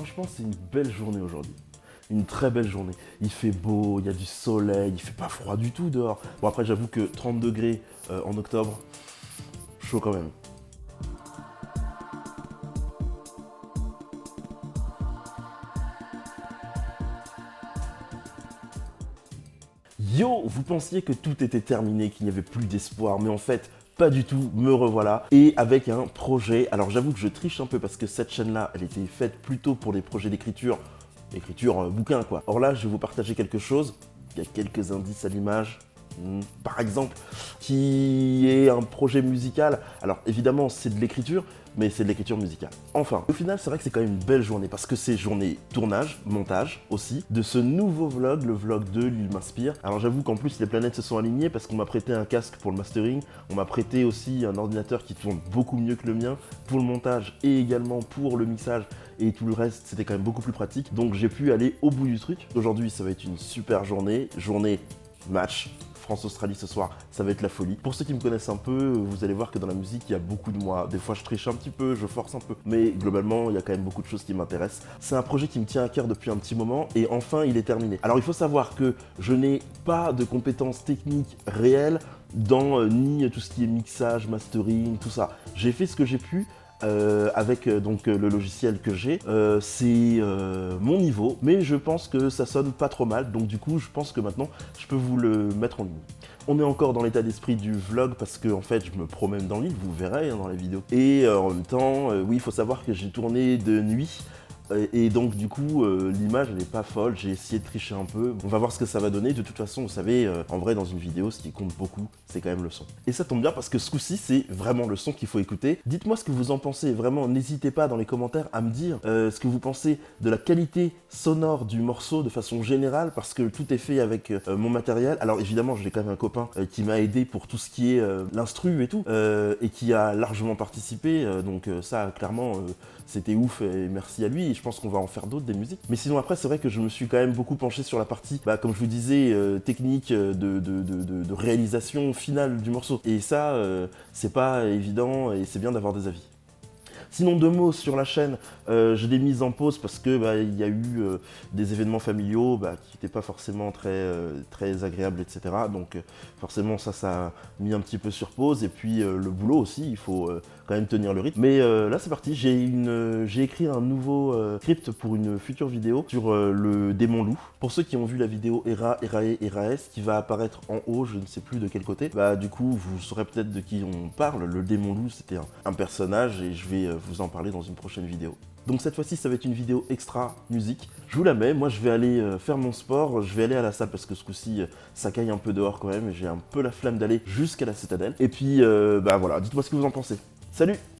Franchement, c'est une belle journée aujourd'hui. Une très belle journée. Il fait beau, il y a du soleil, il fait pas froid du tout dehors. Bon après j'avoue que 30 degrés en octobre, chaud quand même. Yo, vous pensiez que tout était terminé, qu'il n'y avait plus d'espoir, mais en fait, pas du tout, me revoilà. Et avec un projet, alors j'avoue que je triche un peu parce que cette chaîne-là, elle était faite plutôt pour des projets d'écriture, bouquin quoi. Or là, je vais vous partager quelque chose, il y a quelques indices à l'image, par exemple, qui est un projet musical. Alors évidemment, c'est de l'écriture, mais c'est de l'écriture musicale. Enfin, au final, c'est vrai que c'est quand même une belle journée, parce que c'est journée tournage, montage aussi, de ce nouveau vlog, le vlog 2, l'île m'inspire. Alors j'avoue qu'en plus, les planètes se sont alignées, parce qu'on m'a prêté un casque pour le mastering, on m'a prêté aussi un ordinateur qui tourne beaucoup mieux que le mien, pour le montage et également pour le mixage, et tout le reste, c'était quand même beaucoup plus pratique. Donc j'ai pu aller au bout du truc. Aujourd'hui, ça va être une super journée, match, France-Australie ce soir, ça va être la folie. Pour ceux qui me connaissent un peu, vous allez voir que dans la musique, il y a beaucoup de moi. Des fois, je triche un petit peu, je force un peu. Mais globalement, il y a quand même beaucoup de choses qui m'intéressent. C'est un projet qui me tient à cœur depuis un petit moment et enfin, il est terminé. Alors, il faut savoir que je n'ai pas de compétences techniques réelles dans ni tout ce qui est mixage, mastering, tout ça. J'ai fait ce que j'ai pu. Avec donc le logiciel que j'ai, c'est mon niveau, mais je pense que ça sonne pas trop mal, donc du coup je pense que maintenant je peux vous le mettre en ligne. On est encore dans l'état d'esprit du vlog parce que en fait je me promène dans l'île, vous verrez dans la vidéo. Et en même temps, oui il faut savoir que j'ai tourné de nuit. Et donc du coup l'image elle est pas folle, j'ai essayé de tricher un peu, on va voir ce que ça va donner. De toute façon vous savez, en vrai dans une vidéo ce qui compte beaucoup c'est quand même le son. Et ça tombe bien parce que ce coup-ci c'est vraiment le son qu'il faut écouter. Dites-moi ce que vous en pensez, vraiment n'hésitez pas dans les commentaires à me dire ce que vous pensez de la qualité sonore du morceau de façon générale, parce que tout est fait avec mon matériel. Alors évidemment j'ai quand même un copain qui m'a aidé pour tout ce qui est l'instru et tout, et qui a largement participé, donc ça clairement c'était ouf et merci à lui, et je pense qu'on va en faire d'autres des musiques. Mais sinon après c'est vrai que je me suis quand même beaucoup penché sur la partie, comme je vous disais, technique de réalisation finale du morceau. Et ça c'est pas évident et c'est bien d'avoir des avis. Sinon, deux mots sur la chaîne, je l'ai mise en pause parce que il y a eu des événements familiaux qui n'étaient pas forcément très agréables, etc. Donc forcément ça a mis un petit peu sur pause. Et puis le boulot aussi, il faut quand même tenir le rythme. Mais là c'est parti, j'ai écrit un nouveau script pour une future vidéo sur le démon loup. Pour ceux qui ont vu la vidéo Hera, Herae, Heraes, qui va apparaître en haut, je ne sais plus de quel côté, du coup vous saurez peut-être de qui on parle. Le démon loup c'était un personnage et je vais vous en parler dans une prochaine vidéo. Donc cette fois-ci, ça va être une vidéo extra musique. Je vous la mets, moi je vais aller faire mon sport, je vais aller à la salle parce que ce coup-ci, ça caille un peu dehors quand même et j'ai un peu la flamme d'aller jusqu'à la citadelle. Et puis, voilà, dites-moi ce que vous en pensez. Salut!